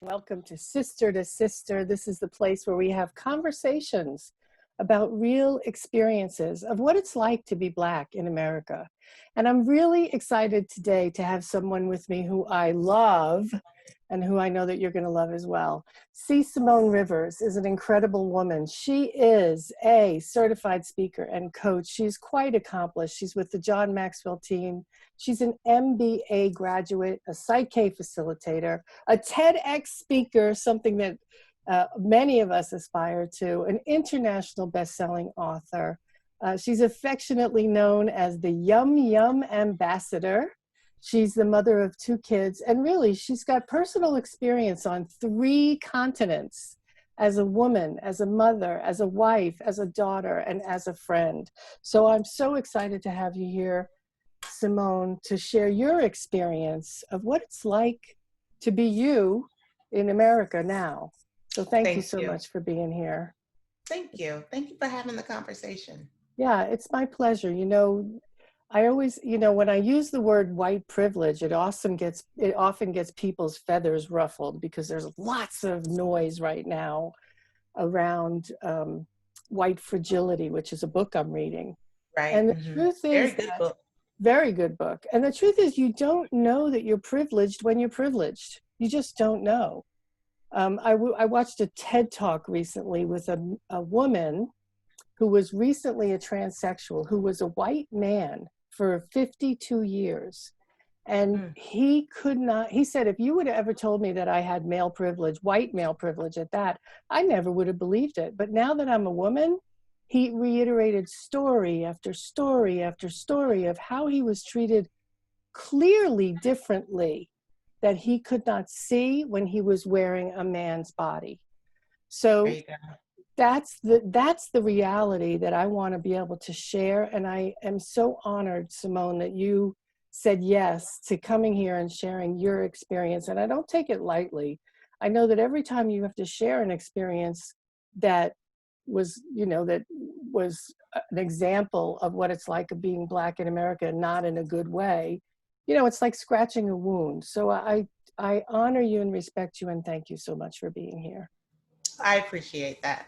Welcome to Sister to Sister. This is the place where we have conversations about real experiences of what it's like to be Black in America. And I'm really excited today to have someone with me who I love and who I know that you're going to love as well. Simone Rivers is an incredible woman. She is a certified speaker and coach. She's quite accomplished. She's with the John Maxwell team. She's an MBA graduate, a Psych-K facilitator, a TEDx speaker, something that many of us aspire to, an international best-selling author. She's affectionately known as the Yum Yum Ambassador. She's the mother of 2 kids, and really, she's got personal experience on 3 continents as a woman, as a mother, as a wife, as a daughter, and as a friend. So I'm so excited to have you here, Simone, to share your experience of what it's like to be you in America now. So thank you so much for being here. Thank you. Thank you for having the conversation. Yeah, it's my pleasure. You know, I always, when I use the word white privilege, it often gets people's feathers ruffled because there's lots of noise right now around white fragility, which is a book I'm reading. Right. And the truth is very good book. And the truth is you don't know that you're privileged when you're privileged. You just don't know. I watched a TED Talk recently with a woman who was recently a transsexual, who was a white man for 52 years. And he said, if you would have ever told me that I had male privilege, white male privilege at that, I never would have believed it. But now that I'm a woman, he reiterated story after story after story of how he was treated clearly differently that he could not see when he was wearing a man's body. So that's the reality that I want to be able to share. And I am so honored, Simone, that you said yes to coming here and sharing your experience. And I don't take it lightly. I know that every time you have to share an experience that was an example of what it's like of being Black in America, not in a good way, it's like scratching a wound. So I honor you and respect you and thank you so much for being here. I appreciate that.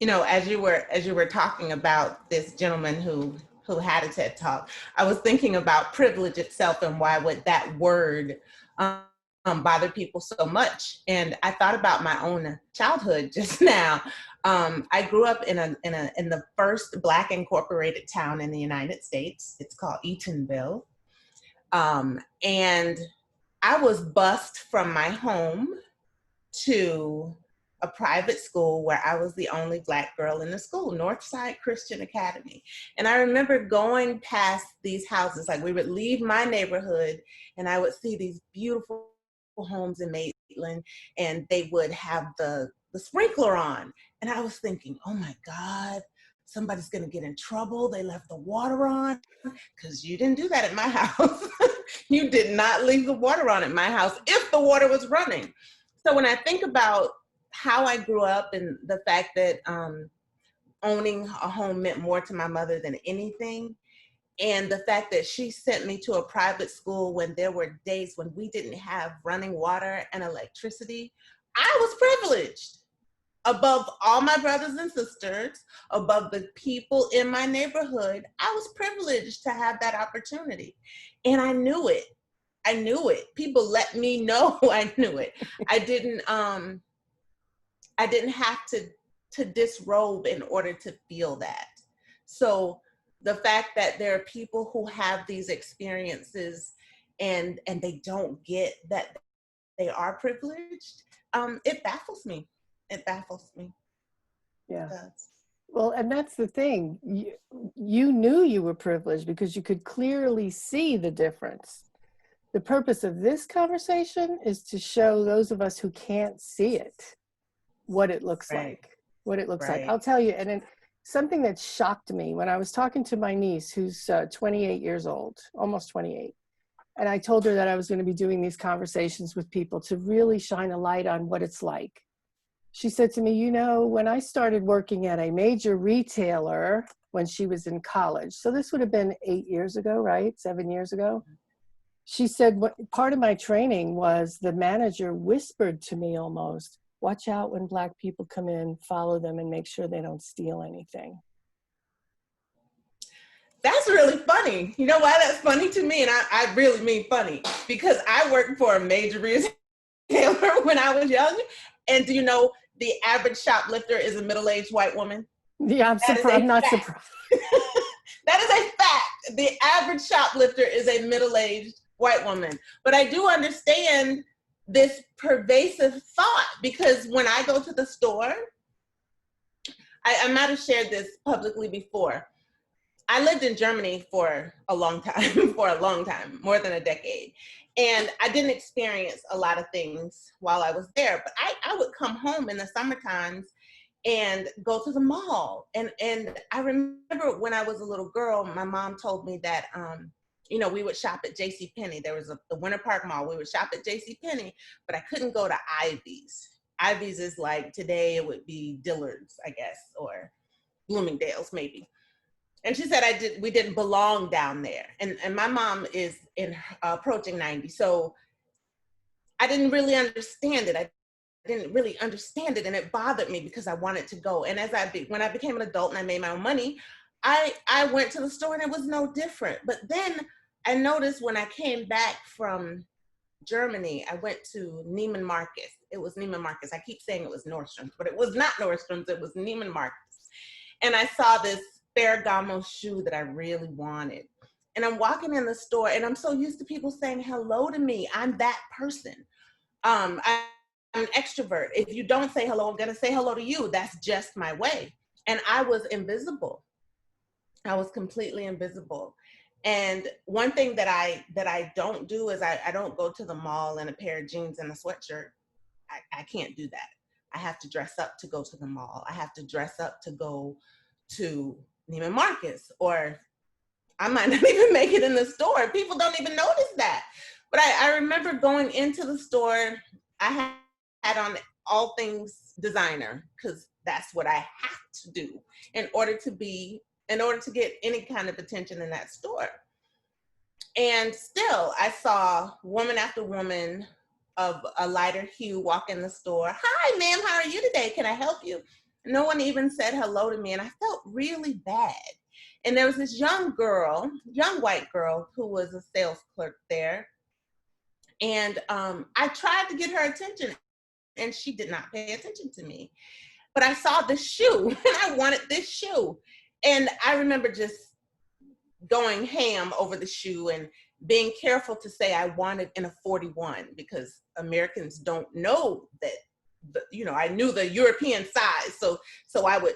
As you were talking about this gentleman who had a TED Talk, I was thinking about privilege itself and why would that word bother people so much. And I thought about my own childhood just now. I grew up in the first Black incorporated town in the United States. It's called Eatonville. And I was bused from my home to a private school where I was the only Black girl in the school, Northside Christian Academy. And I remember going past these houses, like we would leave my neighborhood and I would see these beautiful homes in Maitland and they would have the sprinkler on. And I was thinking, oh my God, somebody's gonna get in trouble. They left the water on, because you didn't do that at my house. You did not leave the water on at my house if the water was running. So when I think about how I grew up and the fact that owning a home meant more to my mother than anything, and the fact that she sent me to a private school when there were days when we didn't have running water and electricity, I was privileged above all my brothers and sisters, above the people in my neighborhood. I was privileged to have that opportunity. And I knew it. I knew it. People let me know I knew it. I didn't have to disrobe in order to feel that. So the fact that there are people who have these experiences and they don't get that they are privileged, it baffles me. It baffles me. Yeah. Well, and that's the thing. You knew you were privileged because you could clearly see the difference. The purpose of this conversation is to show those of us who can't see it what it looks like. What it looks like. I'll tell you, and something that shocked me when I was talking to my niece, who's 28 years old, almost 28. And I told her that I was going to be doing these conversations with people to really shine a light on what it's like. She said to me, when I started working at a major retailer when she was in college, so this would have been 8 years ago, right? 7 years ago. She said, what part of my training was the manager whispered to me almost, watch out when Black people come in, follow them and make sure they don't steal anything. That's really funny. You know why that's funny to me? And I really mean funny, because I worked for a major retailer when I was young. And do you know the average shoplifter is a middle-aged white woman? Yeah, I'm surprised. I'm not surprised. That is a fact. The average shoplifter is a middle-aged white woman. But I do understand this pervasive thought, because when I go to the store, I might have shared this publicly before. I lived in Germany for a long time, more than a decade. And I didn't experience a lot of things while I was there, but I would come home in the summer times and go to the mall. And I remember when I was a little girl, my mom told me that, we would shop at JCPenney. There was the Winter Park Mall. We would shop at JCPenney, but I couldn't go to Ivy's. Ivy's is like, today it would be Dillard's, I guess, or Bloomingdale's maybe. And she said we didn't belong down there. And my mom is approaching 90. So I didn't really understand it. I didn't really understand it. And it bothered me because I wanted to go. And when I became an adult and I made my own money, I went to the store and it was no different. But then I noticed when I came back from Germany, I went to Neiman Marcus. It was Neiman Marcus. I keep saying it was Nordstrom's, but it was not Nordstrom's. It was Neiman Marcus. And I saw this Ferragamo shoe that I really wanted. And I'm walking in the store and I'm so used to people saying hello to me. I'm that person. I'm an extrovert. If you don't say hello, I'm gonna say hello to you. That's just my way. And I was invisible. I was completely invisible. And one thing that I don't do is I don't go to the mall in a pair of jeans and a sweatshirt. I can't do that. I have to dress up to go to the mall. I have to dress up to go to Neiman Marcus, or I might not even make it in the store. People don't even notice that. But I remember going into the store, I had on all things designer, because that's what I have to do in order to get any kind of attention in that store. And still, I saw woman after woman of a lighter hue walk in the store. Hi, ma'am, how are you today? Can I help you? No one even said hello to me, and I felt really bad. And there was this young white girl, who was a sales clerk there. And I tried to get her attention, and she did not pay attention to me. But I saw this shoe, and I wanted this shoe. And I remember just going ham over the shoe and being careful to say I wanted in a 41, because Americans don't know that, I knew the European size. So I would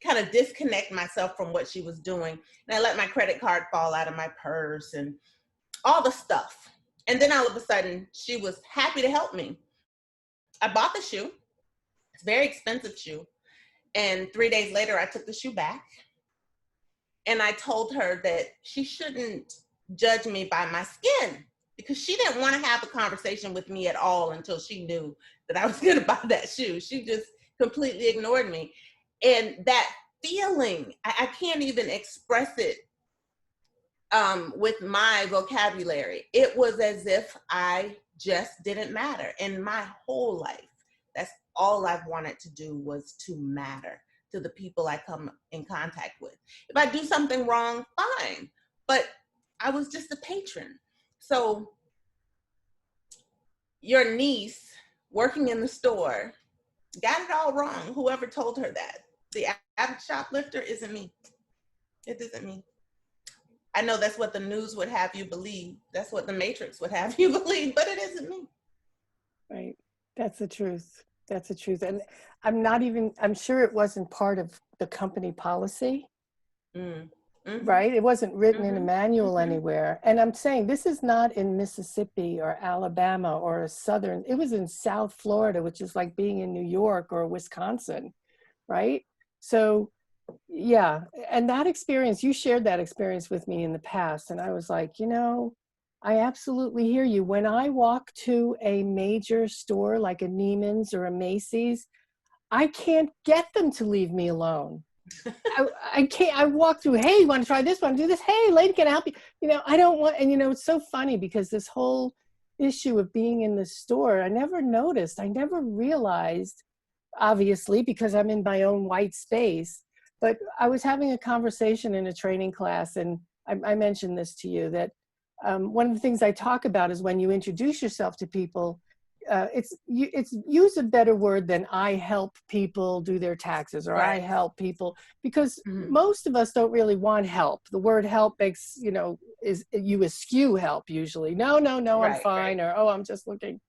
kind of disconnect myself from what she was doing. And I let my credit card fall out of my purse and all the stuff. And then all of a sudden, she was happy to help me. I bought the shoe. It's a very expensive shoe. And 3 days later, I took the shoe back. And I told her that she shouldn't judge me by my skin, because she didn't want to have a conversation with me at all until she knew that I was going to buy that shoe. She just completely ignored me. And that feeling, I can't even express it with my vocabulary. It was as if I just didn't matter. In my whole life, that's all I've wanted to do, was to matter to the people I come in contact with. If I do something wrong, fine. But I was just a patron. So your niece working in the store got it all wrong. Whoever told her that. The average shoplifter isn't me. It isn't me. I know that's what the news would have you believe. That's what the Matrix would have you believe, but it isn't me. Right. That's the truth. That's the truth. And I'm sure it wasn't part of the company policy. Mm-hmm. Right? It wasn't written in a manual anywhere. And I'm saying this is not in Mississippi or Alabama or it was in South Florida, which is like being in New York or Wisconsin, right? So yeah, and that experience, you shared that experience with me in the past, and I was like, I absolutely hear you. When I walk to a major store like a Neiman's or a Macy's, I can't get them to leave me alone. I can't, I walk through, hey, you want to try this one? Do this. Hey, lady, can I help you? I don't want, and it's so funny because this whole issue of being in the store, I never noticed, I never realized, obviously, because I'm in my own white space, but I was having a conversation in a training class, and I mentioned this to you, that one of the things I talk about is when you introduce yourself to people, it's use a better word than I help people do their taxes, or I Right. help people, because Mm-hmm. most of us don't really want help. The word help makes, is you eschew help usually. No, no, no, I'm Right. Right. fine, or oh, I'm just looking.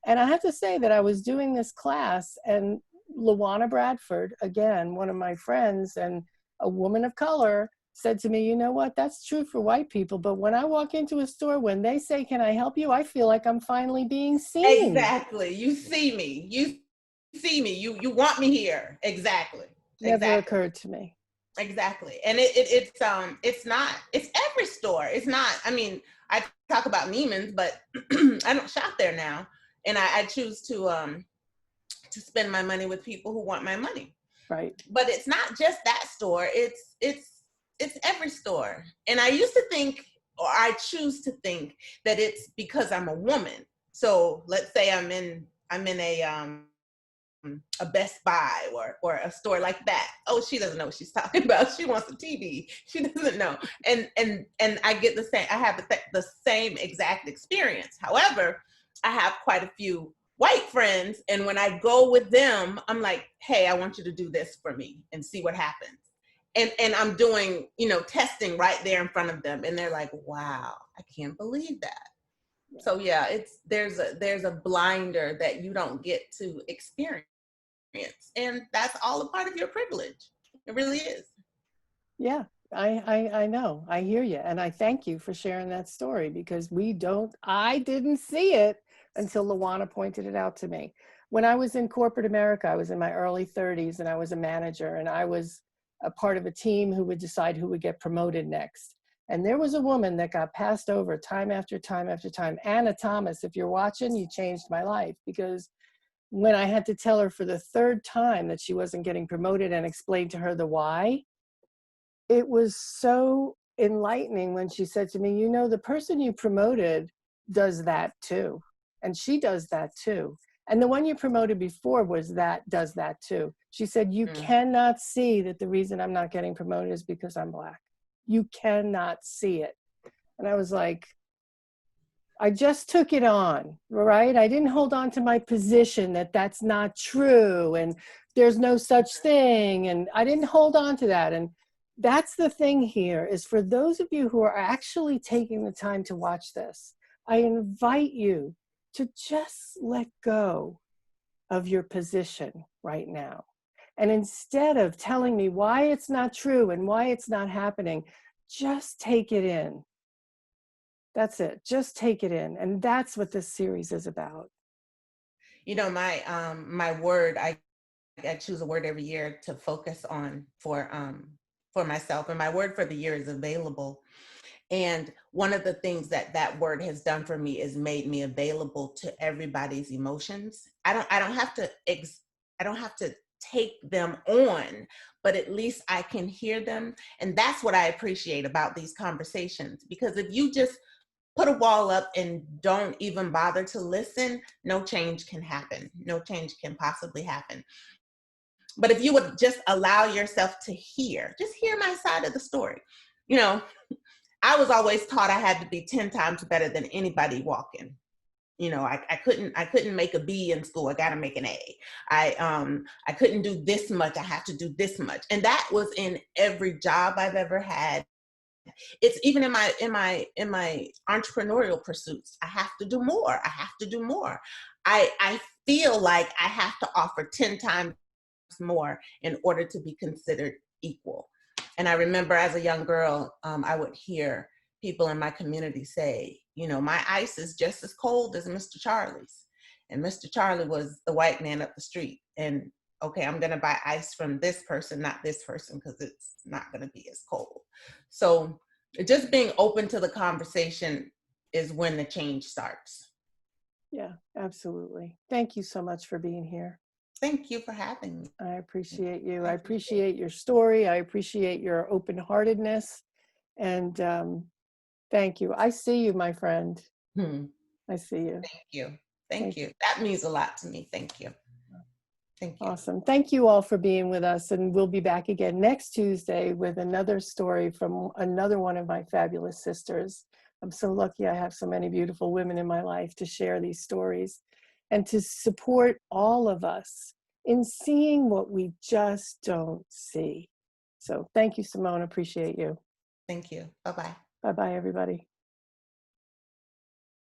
And I have to say that I was doing this class, and Lawana Bradford, again, one of my friends and a woman of color, said to me, you know what, that's true for white people, but when I walk into a store, when they say, can I help you, I feel like I'm finally being seen. Exactly. You see me. You see me. You want me here. Exactly. Never Exactly. occurred to me. Exactly. And it's not, it's every store. It's not, I mean, I talk about Neiman's, but I don't shop there now. And I choose to spend my money with people who want my money. Right. But it's not just that store. It's every store. And I used to think, or I choose to think, that it's because I'm a woman. So let's say I'm in a Best Buy or a store like that. Oh, she doesn't know what she's talking about. She wants a TV. She doesn't know. And I get the same. I have the same exact experience. However, I have quite a few white friends, and when I go with them, I'm like, hey, I want you to do this for me and see what happens. And I'm doing, testing right there in front of them, and they're like, wow, I can't believe that. So yeah, there's a blinder that you don't get to experience, and that's all a part of your privilege. It really is. Yeah, I know. I hear you. And I thank you for sharing that story, because I didn't see it until Luana pointed it out to me. When I was in corporate America, I was in my early 30s, and I was a manager, and I was a part of a team who would decide who would get promoted next. And there was a woman that got passed over time after time after time. Anna Thomas, if you're watching, you changed my life, because when I had to tell her for the third time that she wasn't getting promoted and explain to her the why, it was so enlightening when she said to me, the person you promoted does that too. And she does that too. And the one you promoted before does that too. She said, you Mm. cannot see that the reason I'm not getting promoted is because I'm Black. You cannot see it. And I was like, I just took it on, right? I didn't hold on to my position that that's not true and there's no such thing. And I didn't hold on to that. And that's the thing here, is for those of you who are actually taking the time to watch this, I invite you to just let go of your position right now. And instead of telling me why it's not true and why it's not happening, just take it in. That's it. Just take it in. And that's what this series is about. My word, I choose a word every year to focus on for myself, and my word for the year is available. And one of the things that word has done for me is made me available to everybody's emotions. I don't have to take them on, but at least I can hear them. And that's what I appreciate about these conversations, because if you just put a wall up and don't even bother to listen, no change can happen. No change can possibly happen. But if you would just allow yourself to just hear my side of the story. You know, I was always taught I had to be 10 times better than anybody walking. I couldn't make a B in school. I got to make an A. I couldn't do this much. I have to do this much. And that was in every job I've ever had. It's even in my entrepreneurial pursuits. I have to do more. I have to do more. I feel like I have to offer 10 times more in order to be considered equal. And I remember as a young girl, I would hear people in my community say, my ice is just as cold as Mr. Charlie's. And Mr. Charlie was the white man up the street. And okay, I'm going to buy ice from this person, not this person, because it's not going to be as cold. So just being open to the conversation is when the change starts. Yeah, absolutely. Thank you so much for being here. Thank you for having me. I appreciate you. I I appreciate it. appreciate your story. I appreciate your open-heartedness. And thank you. I see you, my friend. Hmm. I see you. Thank you. Thank Thank you. That means a lot to me. Thank you. Thank you. Awesome. Thank you all for being with us. And we'll be back again next Tuesday with another story from another one of my fabulous sisters. I'm so lucky I have so many beautiful women in my life to share these stories and to support all of us in seeing what we just don't see. So thank you, Simone. Appreciate you. Thank you. Bye-bye. Bye-bye, everybody.